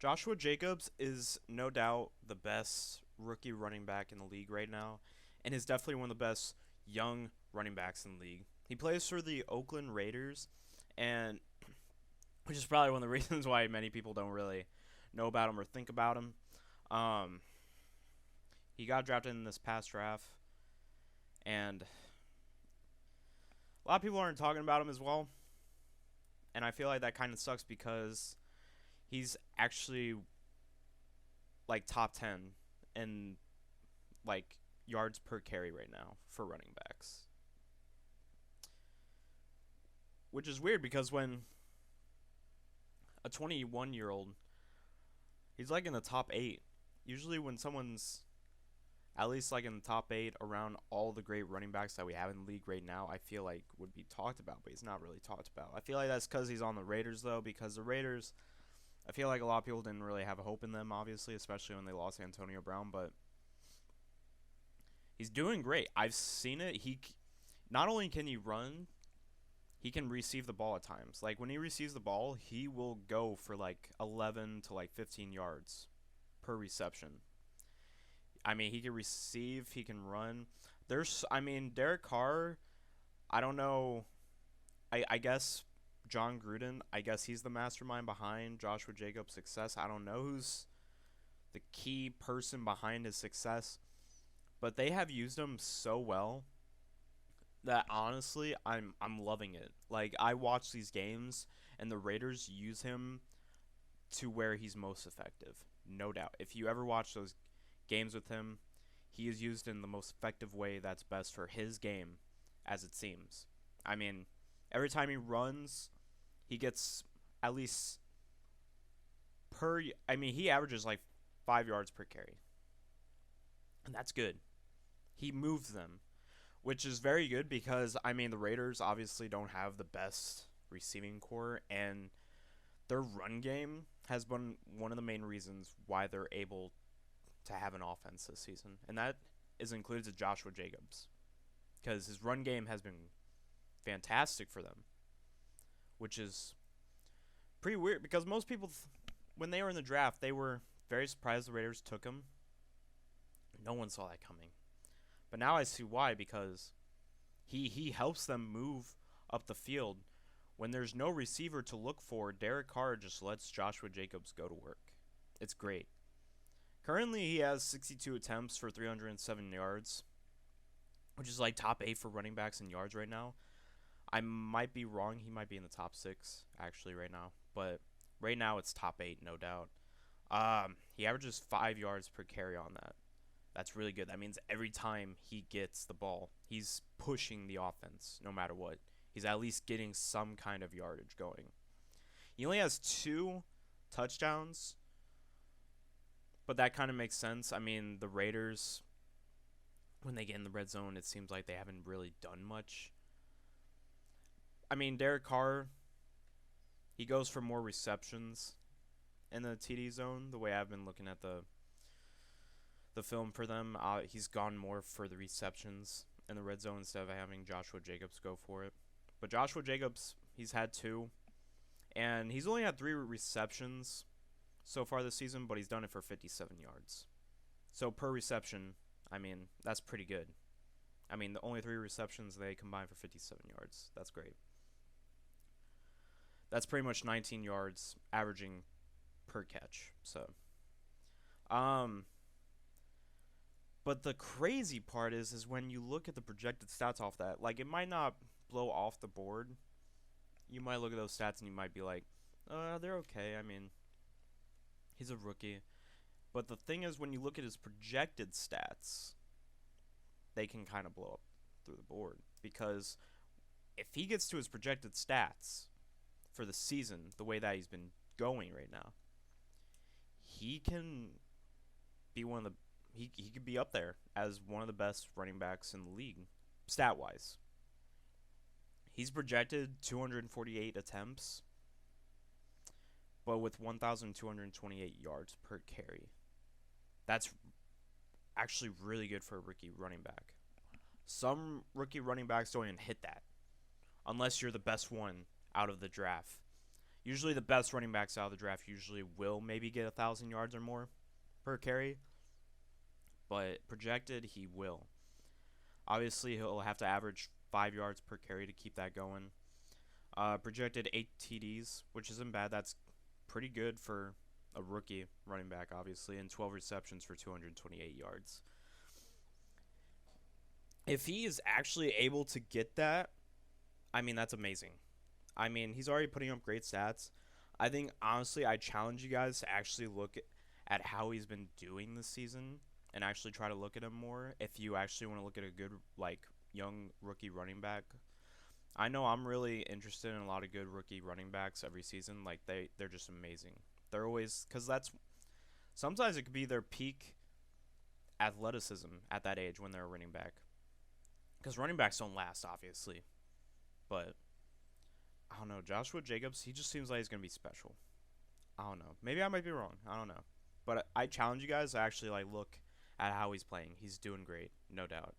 Joshua Jacobs is no doubt the best rookie running back in the league right now, and is definitely one of the best young running backs in the league. He plays for the Oakland Raiders, and which is probably one of the reasons why many people don't really know about him or think about him. Um, he got drafted in this past draft, and a lot of people aren't talking about him as well. And I feel like that kind of sucks because he's actually like top 10 in like yards per carry right now for running backs. Which is weird because when a 21-year-old, he's like in the top 8. Usually when someone's at least like in the top 8 around all the great running backs that we have in the league right now, I feel like would be talked about, but he's not really talked about. I feel like that's cuz he's on the Raiders though, because the Raiders, I feel like a lot of people didn't really have a hope in them, obviously, especially when they lost Antonio Brown, but he's doing great. I've seen it. He not only can he run, he can receive the ball at times. Like when he receives the ball, he will go for like 11 to like 15 yards per reception. I mean, he can receive, he can run. Derek Carr, I don't know. I guess John Gruden, I guess he's the mastermind behind Joshua Jacobs' success. I don't know who's the key person behind his success, but they have used him so well that honestly, I'm loving it. Like I watch these games and the Raiders use him to where he's most effective. No doubt. If you ever watch those games with him, he is used in the most effective way that's best for his game, as it seems. I mean, every time he runs, he gets at least he averages like 5 yards per carry. And that's good. He moves them, which is very good because I mean the Raiders obviously don't have the best receiving core, and their run game has been one of the main reasons why they're able to have an offense this season, and that is included to Joshua Jacobs because his run game has been fantastic for them, which is pretty weird because most people, when they were in the draft, they were very surprised the Raiders took him. No one saw that coming, but now I see why, because he helps them move up the field. When there's no receiver to look for, Derek Carr just lets Joshua Jacobs go to work. It's great. Currently, he has 62 attempts for 307 yards, which is like top 8 for running backs in yards right now. I might be wrong. He might be in the top 6, actually, right now. But right now, it's top 8, no doubt. He averages 5 yards per carry on that. That's really good. That means every time he gets the ball, he's pushing the offense, no matter what. He's at least getting some kind of yardage going. He only has 2 touchdowns, but that kind of makes sense. I mean, the Raiders, when they get in the red zone, it seems like they haven't really done much. I mean, Derek Carr, he goes for more receptions in the TD zone, the way I've been looking at the film for them. He's gone more for the receptions in the red zone instead of having Joshua Jacobs go for it. But Joshua Jacobs, he's had 2, and he's only had 3 receptions so far this season, but he's done it for 57 yards. So per reception, I mean, that's pretty good. I mean, the only 3 receptions, they combine for 57 yards. That's great. That's pretty much 19 yards averaging per catch. So, but the crazy part is when you look at the projected stats off that, like it might not blow off the board. You might look at those stats and you might be like, they're okay. I mean, he's a rookie. But the thing is, when you look at his projected stats, they can kind of blow up through the board. Because if he gets to his projected stats for the season, the way that he's been going right now, he can be one of the he could be up there as one of the best running backs in the league, stat-wise. He's projected 248 attempts, but with 1,228 yards per carry. That's actually really good for a rookie running back. Some rookie running backs don't even hit that, unless you're the best one out of the draft. Usually the best running backs out of the draft usually will maybe get 1,000 yards or more per carry, but projected he will. Obviously he'll have to average 5 yards per carry to keep that going. Projected 8 TDs, which isn't bad. That's pretty good for a rookie running back, obviously, and 12 receptions for 228 yards. If he is actually able to get that, I mean, that's amazing. I mean, he's already putting up great stats. I think, honestly, I challenge you guys to actually look at how he's been doing this season and actually try to look at him more if you actually want to look at a good, like, young rookie running back. I know I'm really interested in a lot of good rookie running backs every season. Like, they're just amazing. They're always, because that's, sometimes it could be their peak athleticism at that age when they're a running back. Because running backs don't last, obviously. But I don't know. Joshua Jacobs, he just seems like he's going to be special. I don't know. Maybe I might be wrong. I don't know. But I challenge you guys to actually like look at how he's playing. He's doing great, no doubt.